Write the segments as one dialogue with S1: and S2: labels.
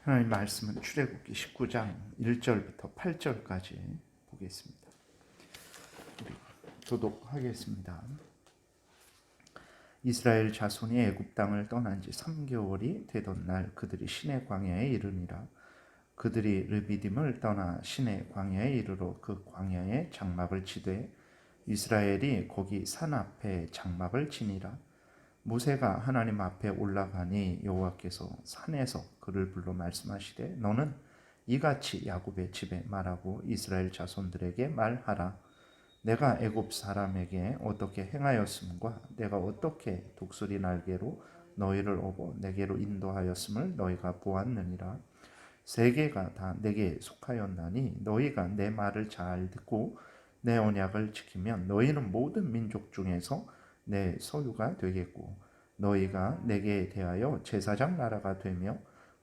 S1: 하나님 말씀은 출애굽기 19장 1절부터 8절까지 보겠습니다. 우리 교독하겠습니다. 이스라엘 자손이 애굽 땅을 떠난 지 3개월이 되던 날 그들이 시내 광야에 이르니라. 그들이 르비딤을 떠나 시내 광야에 이르러 그 광야에 장막을 치되 이스라엘이 거기 산 앞에 장막을 치니라. 모세가 하나님 앞에 올라가니 여호와께서 산에서 그를 불러 말씀하시되 너는 이같이 야곱의 집에 말하고 이스라엘 자손들에게 말하라. 내가 애굽 사람에게 어떻게 행하였음과 내가 어떻게 독수리 날개로 너희를 업어 내게로 인도하였음을 너희가 보았느니라. 세계가 다 내게 속하였나니 너희가 내 말을 잘 듣고 내 언약을 지키면 너희는 모든 민족 중에서 내 소유가 되겠고 너희가 내게 대하여 제사장 나라가 되며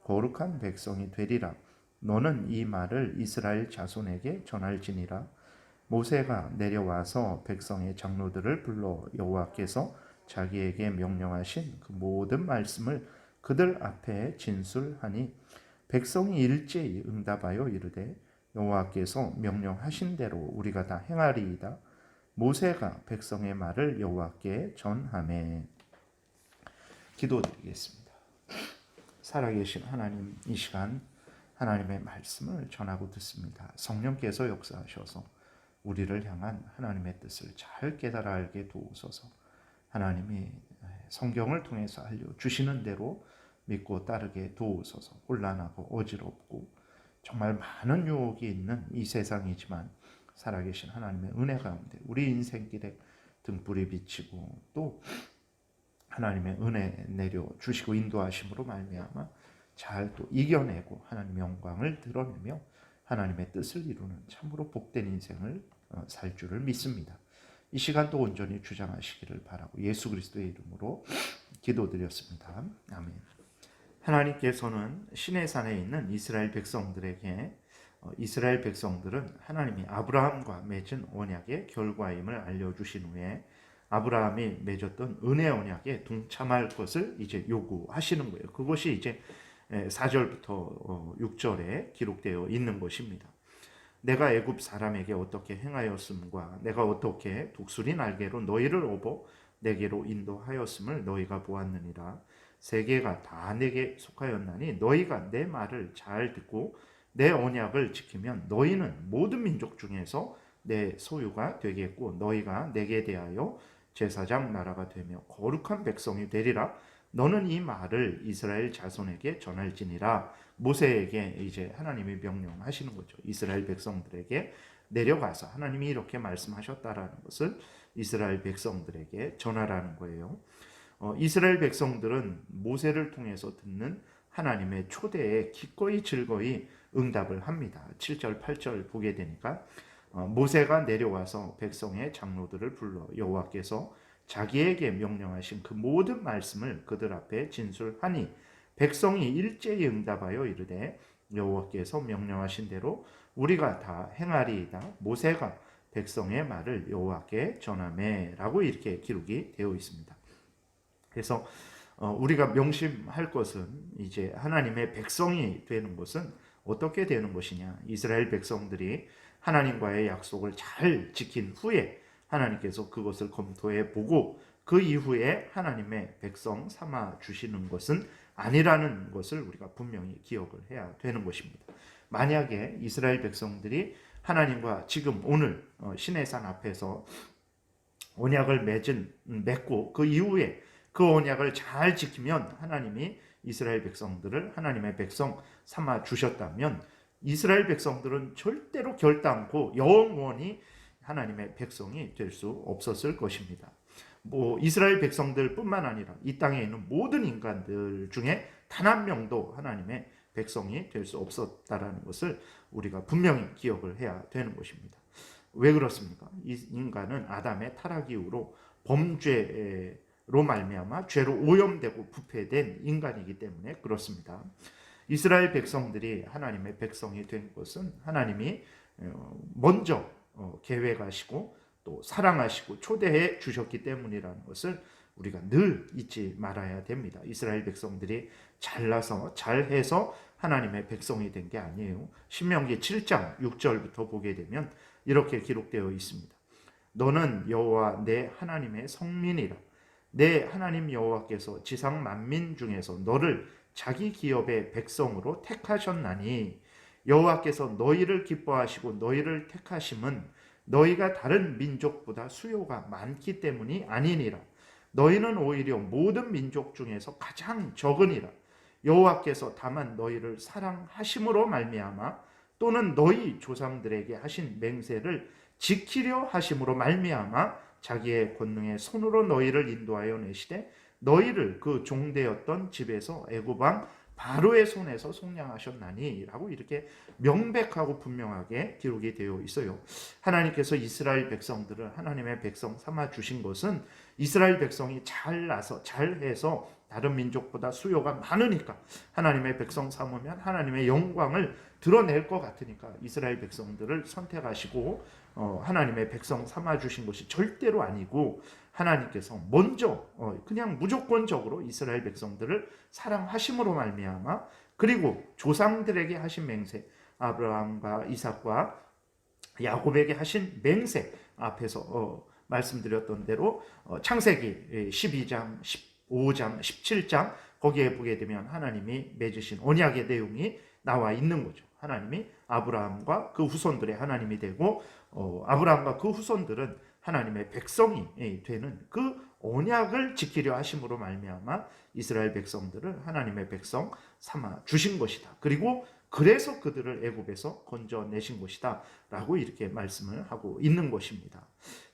S1: 거룩한 백성이 되리라. 너는 이 말을 이스라엘 자손에게 전할지니라. 모세가 내려와서 백성의 장로들을 불러 여호와께서 자기에게 명령하신 그 모든 말씀을 그들 앞에 진술하니 백성이 일제히 응답하여 이르되 여호와께서 명령하신 대로 우리가 다 행하리이다. 모세가 백성의 말을 여호와께 전하매. 기도드리겠습니다. 살아계신 하나님, 이 시간 하나님의 말씀을 전하고 듣습니다. 성령께서 역사하셔서 우리를 향한 하나님의 뜻을 잘 깨달아 알게 도우소서. 하나님이 성경을 통해서 알려주시는 대로 믿고 따르게 도우소서. 혼란하고 어지럽고 정말 많은 유혹이 있는 이 세상이지만 살아계신 하나님의 은혜 가운데 우리 인생길에 등불이 비치고 또 하나님의 은혜 내려주시고 인도하심으로 말미암아 잘 또 이겨내고 하나님의 영광을 드러내며 하나님의 뜻을 이루는 참으로 복된 인생을 살 줄을 믿습니다. 이 시간도 온전히 주장하시기를 바라고 예수 그리스도의 이름으로 기도드렸습니다. 아멘. 하나님께서는 시내산에 있는 이스라엘 백성들에게 이스라엘 백성들은 하나님이 아브라함과 맺은 언약의 결과임을 알려주신 후에 아브라함이 맺었던 은혜 언약에 동참할 것을 이제 요구하시는 거예요. 그것이 이제 4절부터 6절에 기록되어 있는 것입니다. 내가 애굽 사람에게 어떻게 행하였음과 내가 어떻게 독수리 날개로 너희를 업어 내게로 인도하였음을 너희가 보았느니라. 세계가 다 내게 속하였나니 너희가 내 말을 잘 듣고 내 언약을 지키면 너희는 모든 민족 중에서 내 소유가 되겠고 너희가 내게 대하여 제사장 나라가 되며 거룩한 백성이 되리라. 너는 이 말을 이스라엘 자손에게 전할지니라. 모세에게 이제 하나님이 명령하시는 거죠. 이스라엘 백성들에게 내려가서 하나님이 이렇게 말씀하셨다라는 것을 이스라엘 백성들에게 전하라는 거예요. 이스라엘 백성들은 모세를 통해서 듣는 하나님의 초대에 기꺼이 즐거이 응답을 합니다. 7절 8절 보게 되니까 모세가 내려와서 백성의 장로들을 불러 여호와께서 자기에게 명령하신 그 모든 말씀을 그들 앞에 진술하니 백성이 일제히 응답하여 이르되 여호와께서 명령하신 대로 우리가 다 행하리이다. 모세가 백성의 말을 여호와께 전하매라고 이렇게 기록이 되어 있습니다. 그래서 우리가 명심할 것은 이제 하나님의 백성이 되는 것은 어떻게 되는 것이냐. 이스라엘 백성들이 하나님과의 약속을 잘 지킨 후에 하나님께서 그것을 검토해 보고 그 이후에 하나님의 백성 삼아 주시는 것은 아니라는 것을 우리가 분명히 기억을 해야 되는 것입니다. 만약에 이스라엘 백성들이 하나님과 지금 오늘 시내산 앞에서 언약을 맺고 그 이후에 그 언약을 잘 지키면 하나님이 이스라엘 백성들을 하나님의 백성 삼아 주셨다면 이스라엘 백성들은 절대로 결단코 영원히 하나님의 백성이 될 수 없었을 것입니다. 이스라엘 백성들뿐만 아니라 이 땅에 있는 모든 인간들 중에 단 한 명도 하나님의 백성이 될 수 없었다라는 것을 우리가 분명히 기억을 해야 되는 것입니다. 왜 그렇습니까? 이 인간은 아담의 타락 이후로 범죄로 말미암아 죄로 오염되고 부패된 인간이기 때문에 그렇습니다. 이스라엘 백성들이 하나님의 백성이 된 것은 하나님이 먼저 계획하시고 또 사랑하시고 초대해 주셨기 때문이라는 것을 우리가 늘 잊지 말아야 됩니다. 이스라엘 백성들이 잘나서 잘해서 하나님의 백성이 된 게 아니에요. 신명기 7장 6절부터 보게 되면 이렇게 기록되어 있습니다. 너는 여호와 내 하나님의 성민이라. 내 하나님 여호와께서 지상 만민 중에서 너를 자기 기업의 백성으로 택하셨나니 여호와께서 너희를 기뻐하시고 너희를 택하심은 너희가 다른 민족보다 수요가 많기 때문이 아니니라. 너희는 오히려 모든 민족 중에서 가장 적으니라. 여호와께서 다만 너희를 사랑하심으로 말미암아 또는 너희 조상들에게 하신 맹세를 지키려 하심으로 말미암아 자기의 권능의 손으로 너희를 인도하여 내시되 너희를 그 종되었던 집에서 애굽 왕 바로의 손에서 속량하셨나니 라고 이렇게 명백하고 분명하게 기록이 되어 있어요. 하나님께서 이스라엘 백성들을 하나님의 백성 삼아 주신 것은 이스라엘 백성이 잘나서 잘해서 다른 민족보다 수요가 많으니까 하나님의 백성 삼으면 하나님의 영광을 드러낼 것 같으니까 이스라엘 백성들을 선택하시고 하나님의 백성 삼아 주신 것이 절대로 아니고 하나님께서 먼저 그냥 무조건적으로 이스라엘 백성들을 사랑하심으로 말미암아 그리고 조상들에게 하신 맹세 아브라함과 이삭과 야곱에게 하신 맹세 앞에서 말씀드렸던 대로 창세기 12장 15장 17장 거기에 보게 되면 하나님이 맺으신 언약의 내용이 나와 있는 거죠. 하나님이 아브라함과 그 후손들의 하나님이 되고 아브라함과 그 후손들은 하나님의 백성이 되는 그 언약을 지키려 하심으로 말미암아 이스라엘 백성들을 하나님의 백성 삼아 주신 것이다. 그리고 그래서 그들을 애굽에서 건져내신 것이다 라고 이렇게 말씀을 하고 있는 것입니다.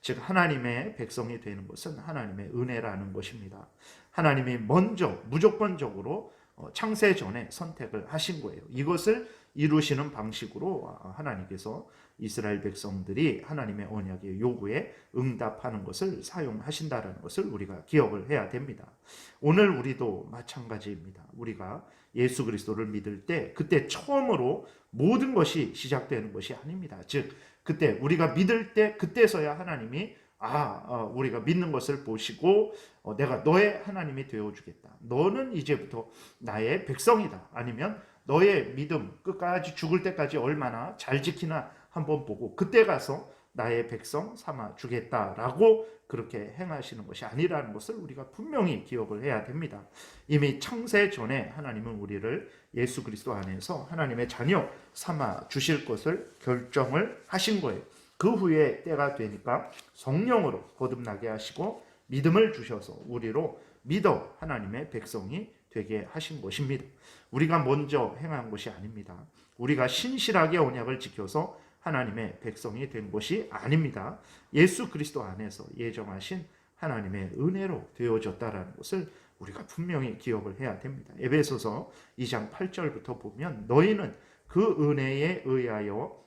S1: 즉 하나님의 백성이 되는 것은 하나님의 은혜라는 것입니다. 하나님이 먼저 무조건적으로 창세 전에 선택을 하신 거예요. 이것을 이루시는 방식으로 하나님께서 이스라엘 백성들이 하나님의 언약의 요구에 응답하는 것을 사용하신다는 것을 우리가 기억을 해야 됩니다. 오늘 우리도 마찬가지입니다. 우리가 예수 그리스도를 믿을 때 그때 처음으로 모든 것이 시작되는 것이 아닙니다. 즉 그때 우리가 믿을 때 그때서야 하나님이 우리가 믿는 것을 보시고 내가 너의 하나님이 되어주겠다. 너는 이제부터 나의 백성이다. 아니면 너의 믿음 끝까지 죽을 때까지 얼마나 잘 지키나 한번 보고 그때 가서 나의 백성 삼아 주겠다라고 그렇게 행하시는 것이 아니라는 것을 우리가 분명히 기억을 해야 됩니다. 이미 창세 전에 하나님은 우리를 예수 그리스도 안에서 하나님의 자녀 삼아 주실 것을 결정을 하신 거예요. 그 후에 때가 되니까 성령으로 거듭나게 하시고 믿음을 주셔서 우리로 믿어 하나님의 백성이 되게 하신 것입니다. 우리가 먼저 행한 것이 아닙니다. 우리가 신실하게 언약을 지켜서 하나님의 백성이 된 것이 아닙니다. 예수 그리스도 안에서 예정하신 하나님의 은혜로 되어졌다라는 것을 우리가 분명히 기억을 해야 됩니다. 에베소서 2장 8절부터 보면 너희는 그 은혜에 의하여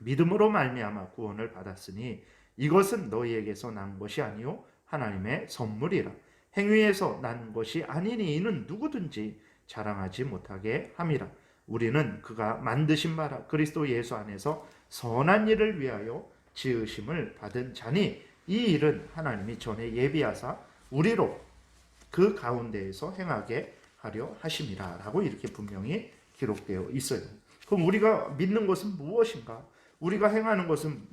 S1: 믿음으로 말미암아 구원을 받았으니 이것은 너희에게서 난 것이 아니요 하나님의 선물이라. 행위에서 난 것이 아니니 이는 누구든지 자랑하지 못하게 함이라. 우리는 그가 만드신 바라 그리스도 예수 안에서 선한 일을 위하여 지으심을 받은 자니 이 일은 하나님이 전에 예비하사 우리로 그 가운데에서 행하게 하려 하심이라 라고 이렇게 분명히 기록되어 있어요. 그럼 우리가 믿는 것은 무엇인가? 우리가 행하는 것은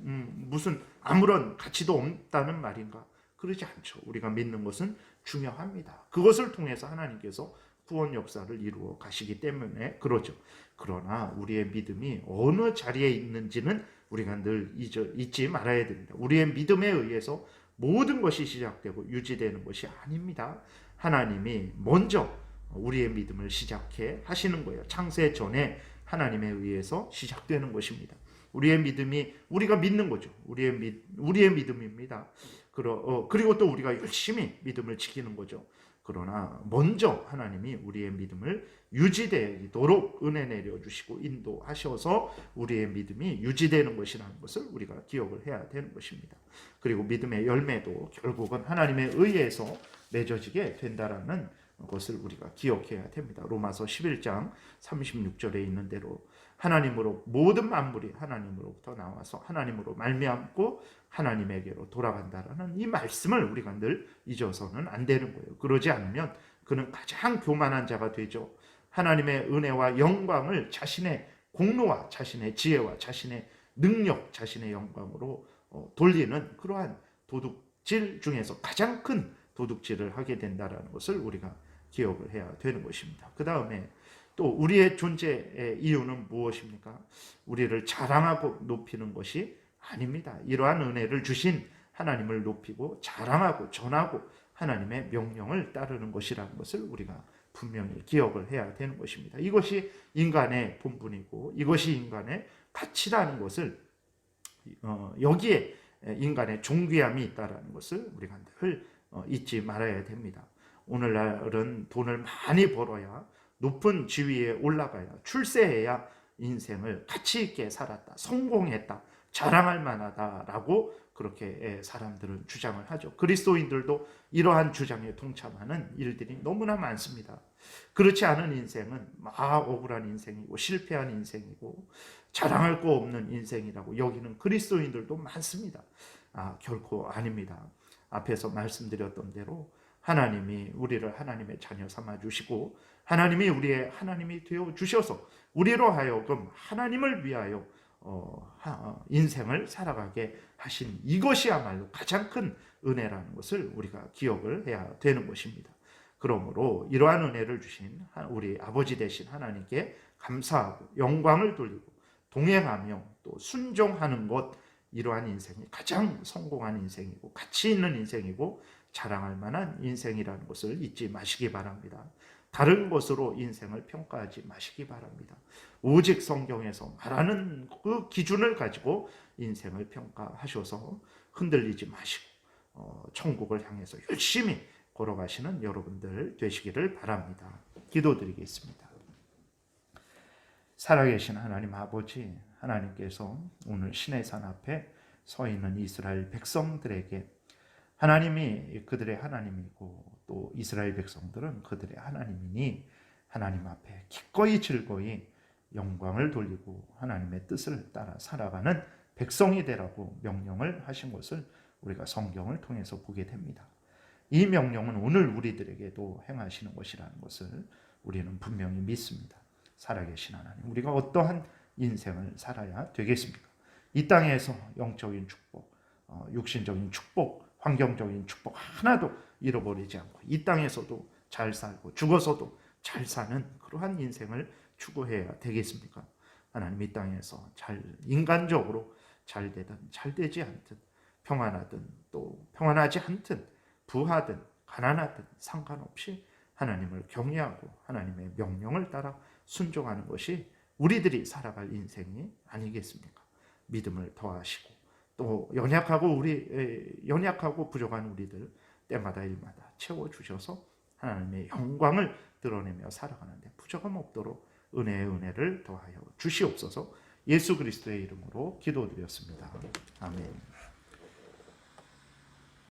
S1: 무슨 아무런 가치도 없다는 말인가? 그러지 않죠. 우리가 믿는 것은 중요합니다. 그것을 통해서 하나님께서 구원 역사를 이루어 가시기 때문에 그러죠. 그러나 우리의 믿음이 어느 자리에 있는지는 우리가 늘 잊지 말아야 됩니다. 우리의 믿음에 의해서 모든 것이 시작되고 유지되는 것이 아닙니다. 하나님이 먼저 우리의 믿음을 시작해 하시는 거예요. 창세 전에 하나님에 의해서 시작되는 것입니다. 우리의 믿음이 우리가 믿는 거죠. 우리의 믿음입니다. 그리고 또 우리가 열심히 믿음을 지키는 거죠. 그러나 먼저 하나님이 우리의 믿음을 유지되도록 은혜 내려주시고 인도하셔서 우리의 믿음이 유지되는 것이라는 것을 우리가 기억을 해야 되는 것입니다. 그리고 믿음의 열매도 결국은 하나님에 의해서 맺어지게 된다라는 것을 우리가 기억해야 됩니다. 로마서 11장 36절에 있는 대로 하나님으로 모든 만물이 하나님으로부터 나와서 하나님으로 말미암고 하나님에게로 돌아간다라는 이 말씀을 우리가 늘 잊어서는 안 되는 거예요. 그러지 않으면 그는 가장 교만한 자가 되죠. 하나님의 은혜와 영광을 자신의 공로와 자신의 지혜와 자신의 능력, 자신의 영광으로 돌리는 그러한 도둑질 중에서 가장 큰 도둑질을 하게 된다는 것을 우리가 기억을 해야 되는 것입니다. 그 다음에 또 우리의 존재의 이유는 무엇입니까? 우리를 자랑하고 높이는 것이 아닙니다. 이러한 은혜를 주신 하나님을 높이고 자랑하고 전하고 하나님의 명령을 따르는 것이라는 것을 우리가 분명히 기억을 해야 되는 것입니다. 이것이 인간의 본분이고 이것이 인간의 가치라는 것을 여기에 인간의 존귀함이 있다는 것을 우리가 늘 잊지 말아야 됩니다. 오늘날은 돈을 많이 벌어야 높은 지위에 올라가야 출세해야 인생을 가치 있게 살았다, 성공했다, 자랑할 만하다라고 그렇게 사람들은 주장을 하죠. 그리스도인들도 이러한 주장에 동참하는 일들이 너무나 많습니다. 그렇지 않은 인생은 억울한 인생이고 실패한 인생이고 자랑할 거 없는 인생이라고 여기는 그리스도인들도 많습니다. 결코 아닙니다. 앞에서 말씀드렸던 대로 하나님이 우리를 하나님의 자녀 삼아 주시고 하나님이 우리의 하나님이 되어 주셔서 우리로 하여금 하나님을 위하여 인생을 살아가게 하신 이것이야말로 가장 큰 은혜라는 것을 우리가 기억을 해야 되는 것입니다. 그러므로 이러한 은혜를 주신 우리 아버지 되신 하나님께 감사하고 영광을 돌리고 동행하며 또 순종하는 것, 이러한 인생이 가장 성공한 인생이고 가치 있는 인생이고 자랑할 만한 인생이라는 것을 잊지 마시기 바랍니다. 다른 것으로 인생을 평가하지 마시기 바랍니다. 오직 성경에서 말하는 그 기준을 가지고 인생을 평가하셔서 흔들리지 마시고 천국을 향해서 열심히 걸어가시는 여러분들 되시기를 바랍니다. 기도드리겠습니다. 살아계신 하나님 아버지, 하나님께서 오늘 시내산 앞에 서 있는 이스라엘 백성들에게 하나님이 그들의 하나님이고 또 이스라엘 백성들은 그들의 하나님이니 하나님 앞에 기꺼이 즐거이 영광을 돌리고 하나님의 뜻을 따라 살아가는 백성이 되라고 명령을 하신 것을 우리가 성경을 통해서 보게 됩니다. 이 명령은 오늘 우리들에게도 행하시는 것이라는 것을 우리는 분명히 믿습니다. 살아계신 하나님, 우리가 어떠한 인생을 살아야 되겠습니까? 이 땅에서 영적인 축복, 육신적인 축복, 환경적인 축복 하나도 잃어버리지 않고 이 땅에서도 잘 살고 죽어서도 잘 사는 그러한 인생을 추구해야 되겠습니까? 하나님, 이 땅에서 인간적으로 잘 되든 잘 되지 않든 평안하든 또 평안하지 않든 부하든 가난하든 상관없이 하나님을 경외하고 하나님의 명령을 따라 순종하는 것이 우리들이 살아갈 인생이 아니겠습니까? 믿음을 더하시고 또 연약하고 부족한 우리들 때마다 일마다 채워주셔서 하나님의 영광을 드러내며 살아가는데 부족함 없도록 은혜의 은혜를 더하여 주시옵소서. 예수 그리스도의 이름으로 기도드렸습니다. 아멘.